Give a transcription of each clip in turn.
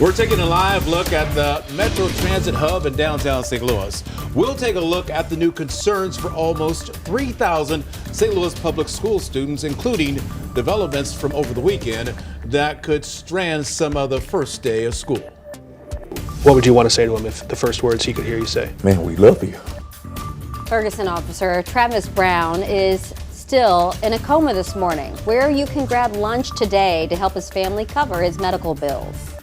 We're taking a live look at the Metro Transit Hub in downtown St. Louis. We'll take a look at the new concerns for almost 3,000 St. Louis public school students, including developments from over the weekend that could strand some of the first day of school. What would you want to say to him if the first words he could hear you say? Man, we love you. Ferguson officer Travis Brown is still in a coma this morning, where you can grab lunch today to help his family cover his medical bills.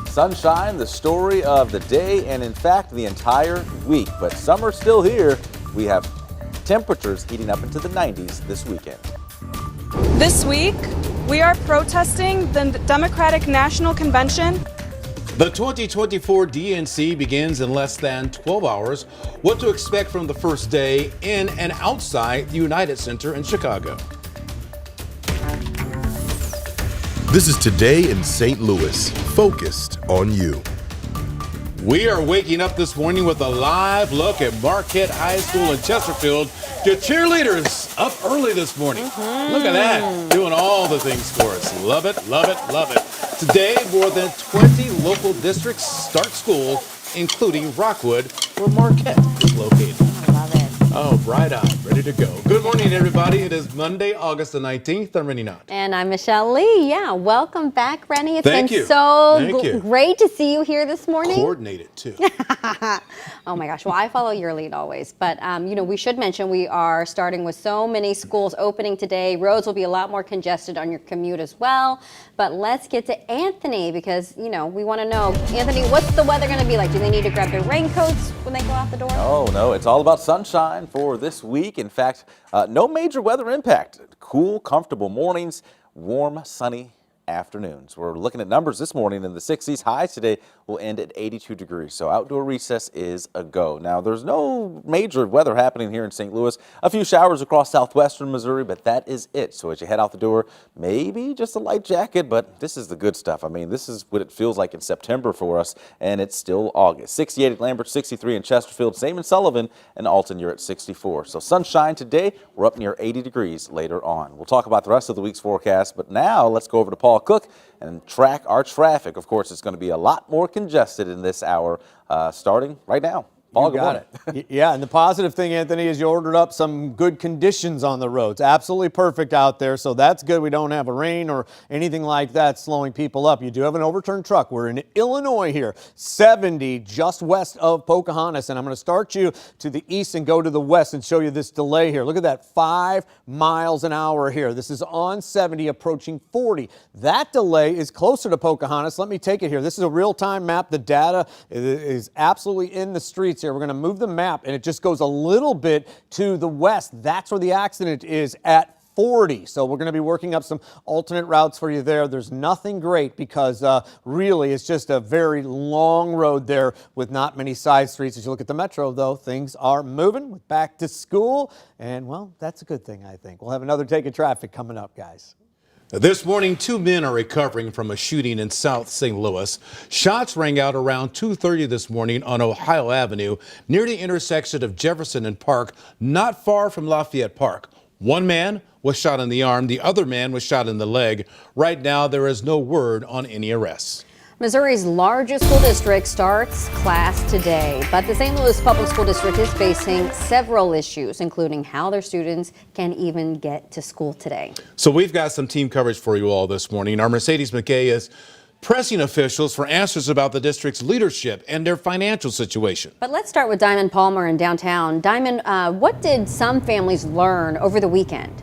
Sunshine, the story of the day, and in fact the entire week. But summer's still here. We have temperatures heating up into the 90s this weekend. This week, we are protesting the Democratic National Convention. The 2024 DNC begins in less than 12 hours. What to expect from the first day in and outside the United Center in Chicago. This is Today in St. Louis, focused on you. We are waking up this morning with a live look at Marquette High School in Chesterfield. Your cheerleaders up early this morning. Look at that, doing all the things for us. Love it, love it, love it. Today, more than 20 local districts start school, including Rockwood, where Marquette is located. I love it. Oh, bright eyed, ready to go. Good morning, everybody. It is Monday, August the 19th. I'm Rennie Knott. And I'm Michelle Lee. Yeah, welcome back, Rennie. It's Thank been you. so great to see you here this morning. Coordinated, too. Oh my gosh, well, I follow your lead always. But, we should mention we are starting with so many schools opening today. Roads will be a lot more congested on your commute as well. But let's get to Anthony because, we want to know, Anthony, what's the weather going to be like? Do they need to grab their raincoats when they go out the door? Oh, no, it's all about sunshine for this week. In fact, no major weather impact. Cool, comfortable mornings, warm, sunny afternoons. We're looking at numbers this morning in the 60s. Highs today will end at 82 degrees. So outdoor recess is a go. Now, there's no major weather happening here in St. Louis. A few showers across southwestern Missouri, but that is it. So as you head out the door, maybe just a light jacket, but this is the good stuff. I mean, this is what it feels like in September for us, and it's still August. 68 at Lambert, 63 in Chesterfield, same in Sullivan, and Alton, you're at 64. So sunshine today. We're up near 80 degrees later on. We'll talk about the rest of the week's forecast, but now let's go over to Paul Cook and track our traffic. Of course, it's going to be a lot more congested in this hour, starting right now. Paul, you got it. Yeah, and the positive thing, Anthony, is you ordered up some good conditions on the roads. Absolutely perfect out there, so that's good. We don't have a rain or anything like that slowing people up. You do have an overturned truck. We're in Illinois here, 70 just west of Pocahontas, and I'm going to start you to the east and go to the west and show you this delay here. Look at that, 5 miles an hour here. This is on 70 approaching 40. That delay is closer to Pocahontas. Let me take it here. This is a real-time map. The data is absolutely in the streets here. We're going to move the map, and it just goes a little bit to the west. That's where the accident is at 40. So we're going to be working up some alternate routes for you there. There's nothing great because really it's just a very long road there with not many side streets. As you look at the metro, though, things are moving with back to school. And, well, that's a good thing, I think. We'll have another take of traffic coming up, guys. This morning, 2 men are recovering from a shooting in South St. Louis. Shots rang out around 2:30 this morning on Ohio Avenue near the intersection of Jefferson and Park, not far from Lafayette Park. One man was shot in the arm. The other man was shot in the leg. Right now, there is no word on any arrests. Missouri's largest school district starts class today, but the St. Louis Public School District is facing several issues, including how their students can even get to school today. So we've got some team coverage for you all this morning. Our Mercedes McKay is pressing officials for answers about the district's leadership and their financial situation. But let's start with Diamond Palmer in downtown. Diamond, what did some families learn over the weekend?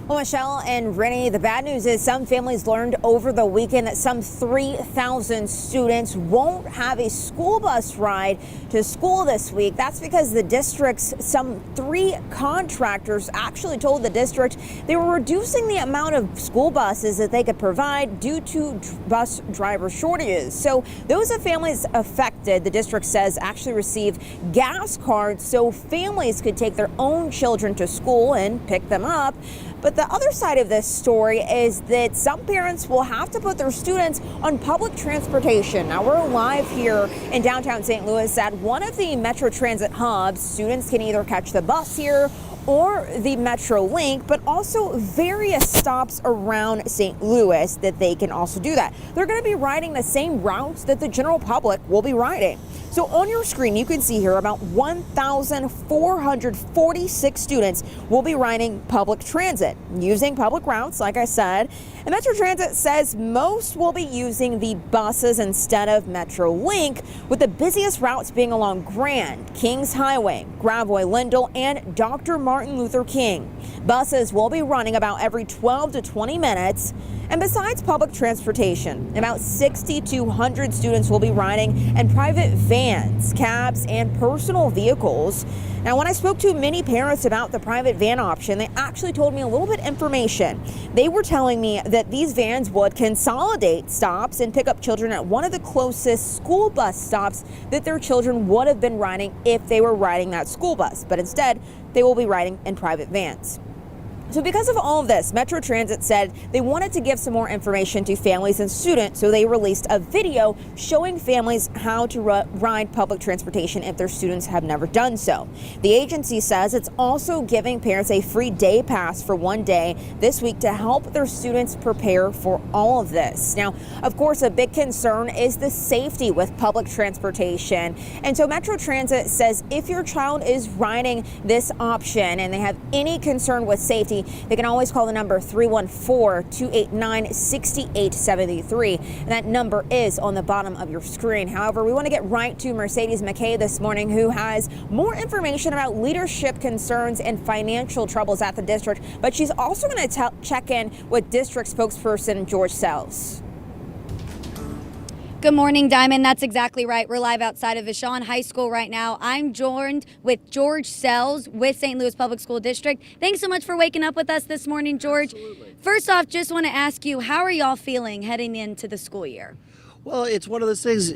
Well, Michelle and Rennie, the bad news is some families learned over the weekend that some 3,000 students won't have a school bus ride to school this week. That's because the district's some 3 contractors actually told the district they were reducing the amount of school buses that they could provide due to bus driver shortages. So those of families affected, the district says, actually received gas cards so families could take their own children to school and pick them up. But the other side of this story is that some parents will have to put their students on public transportation. Now, we're live here in downtown St. Louis at one of the Metro Transit hubs. Students can either catch the bus here or the Metrolink, but also various stops around St. Louis that they can also do that. They're going to be riding the same routes that the general public will be riding. So on your screen, you can see here about 1,446 students will be riding public transit, using public routes, like I said. And Metro Transit says most will be using the buses instead of Metrolink, with the busiest routes being along Grand, Kings Highway, Gravois, Lindell, and Dr. Martin Luther King. Buses will be running about every 12 to 20 minutes. And besides public transportation, about 6,200 students will be riding in private vans, cabs, and personal vehicles. Now, when I spoke to many parents about the private van option, they actually told me a little bit of information. They were telling me that these vans would consolidate stops and pick up children at one of the closest school bus stops that their children would have been riding if they were riding that school bus. But instead, they will be riding in private vans. So because of all of this, Metro Transit said they wanted to give some more information to families and students, so they released a video showing families how to ride public transportation if their students have never done so. The agency says it's also giving parents a free day pass for one day this week to help their students prepare for all of this. Now, of course, a big concern is the safety with public transportation. And so Metro Transit says if your child is riding this option and they have any concern with safety, they can always call the number 314-289-6873. And that number is on the bottom of your screen. However, we want to get right to Mercedes McKay this morning, who has more information about leadership concerns and financial troubles at the district. But she's also going to check in with district spokesperson George Sells. Good morning, Diamond. That's exactly right. We're live outside of Vashon High School right now. I'm joined with George Sells with St. Louis Public School District. Thanks so much for waking up with us this morning, George. Absolutely. First off, just want to ask you, how are y'all feeling heading into the school year? Well, it's one of those things,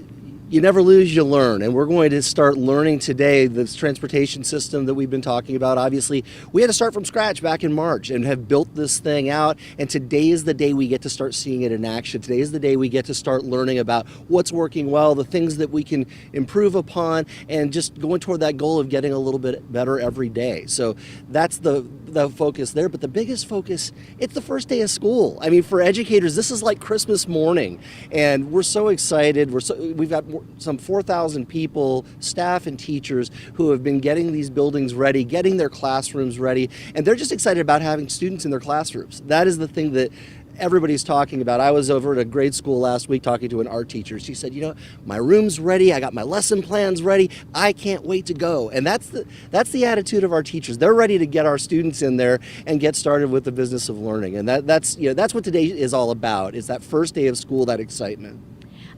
you never lose, you learn. And we're going to start learning today this transportation system that we've been talking about. Obviously, we had to start from scratch back in March and have built this thing out. And today is the day we get to start seeing it in action. Today is the day we get to start learning about what's working well, the things that we can improve upon, and just going toward that goal of getting a little bit better every day. So that's the focus there. But the biggest focus, it's the first day of school. I mean, for educators, this is like Christmas morning. And we're so excited. We've got some 4,000 people, staff and teachers, who have been getting these buildings ready, getting their classrooms ready, and they're just excited about having students in their classrooms. That is the thing that everybody's talking about. I was over at a grade school last week talking to an art teacher. She said, you know, my room's ready, I got my lesson plans ready, I can't wait to go. And that's the attitude of our teachers. They're ready to get our students in there and get started with the business of learning. And that's what today is all about, is that first day of school, that excitement.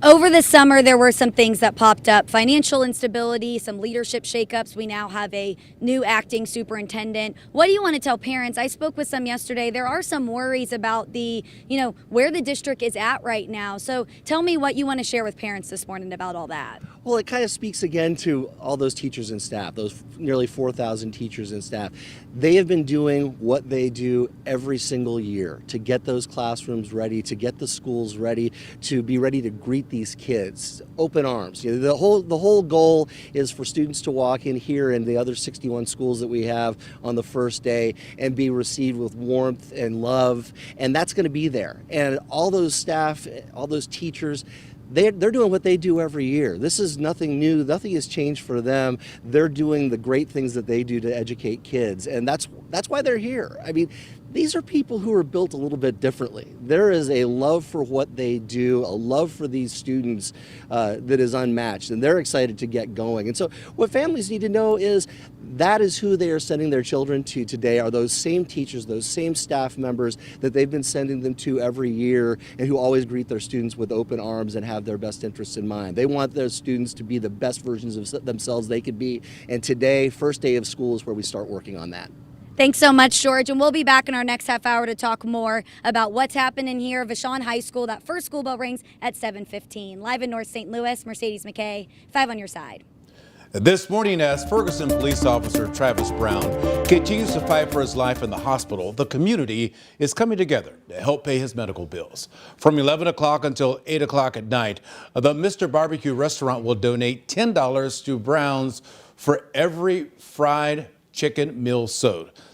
Over the summer, there were some things that popped up: financial instability, some leadership shakeups. We now have a new acting superintendent. What do you want to tell parents? I spoke with some yesterday. There are some worries about where the district is at right now. So tell me what you want to share with parents this morning about all that. Well, it kind of speaks again to all those teachers and staff, those nearly 4,000 teachers and staff. They have been doing what they do every single year to get those classrooms ready, to get the schools ready, to be ready to greet these kids. Open arms. You know, the whole goal is for students to walk in here and the other 61 schools that we have on the first day and be received with warmth and love, and that's going to be there. And all those staff, all those teachers, they're doing what they do every year. This is nothing new. Nothing has changed for them. They're doing the great things that they do to educate kids, and that's why they're here. I mean, these are people who are built a little bit differently. There is a love for what they do, a love for these students that is unmatched, and they're excited to get going. And so what families need to know is that is who they are sending their children to today, are those same teachers, those same staff members that they've been sending them to every year, and who always greet their students with open arms and have their best interests in mind. They want their students to be the best versions of themselves they could be. And today, first day of school, is where we start working on that. Thanks so much, George. And we'll be back in our next half hour to talk more about what's happening here at Vashon High School. That first school bell rings at 7:15. Live in North St. Louis, Mercedes McKay, 5 on your side. This morning, as Ferguson police officer Travis Brown continues to fight for his life in the hospital, the community is coming together to help pay his medical bills. From 11 o'clock until 8 o'clock at night, the Mr. Barbecue restaurant will donate $10 to Brown's for every fried chicken meals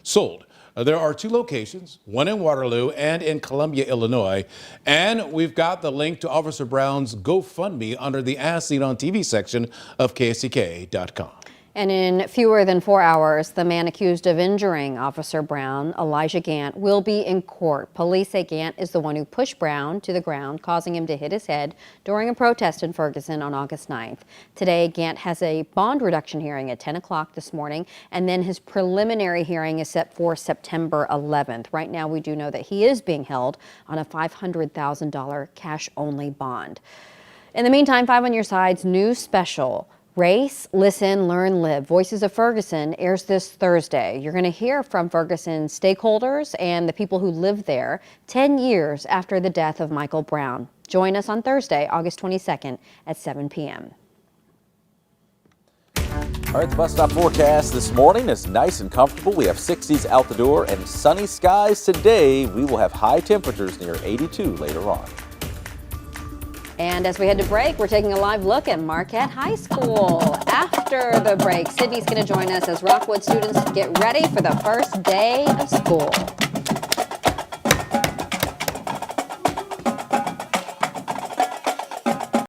sold. There are 2 locations, one in Waterloo and in Columbia, Illinois. And we've got the link to Officer Brown's GoFundMe under the As Seen on TV section of KSTK.com. And in fewer than 4 hours, the man accused of injuring Officer Brown, Elijah Gant, will be in court. Police say Gant is the one who pushed Brown to the ground, causing him to hit his head during a protest in Ferguson on August 9th. Today, Gant has a bond reduction hearing at 10 o'clock this morning, and then his preliminary hearing is set for September 11th. Right now, we do know that he is being held on a $500,000 cash-only bond. In the meantime, 5 on Your Side's new special, Race, Listen, Learn, Live. Voices of Ferguson airs this Thursday. You're going to hear from Ferguson stakeholders and the people who live there 10 years after the death of Michael Brown. Join us on Thursday, August 22nd at 7 p.m. All right, the bus stop forecast this morning is nice and comfortable. We have 60s out the door and sunny skies today. We will have high temperatures near 82 later on. And as we head to break, we're taking a live look at Marquette High School. After the break, Sydney's going to join us as Rockwood students get ready for the first day of school.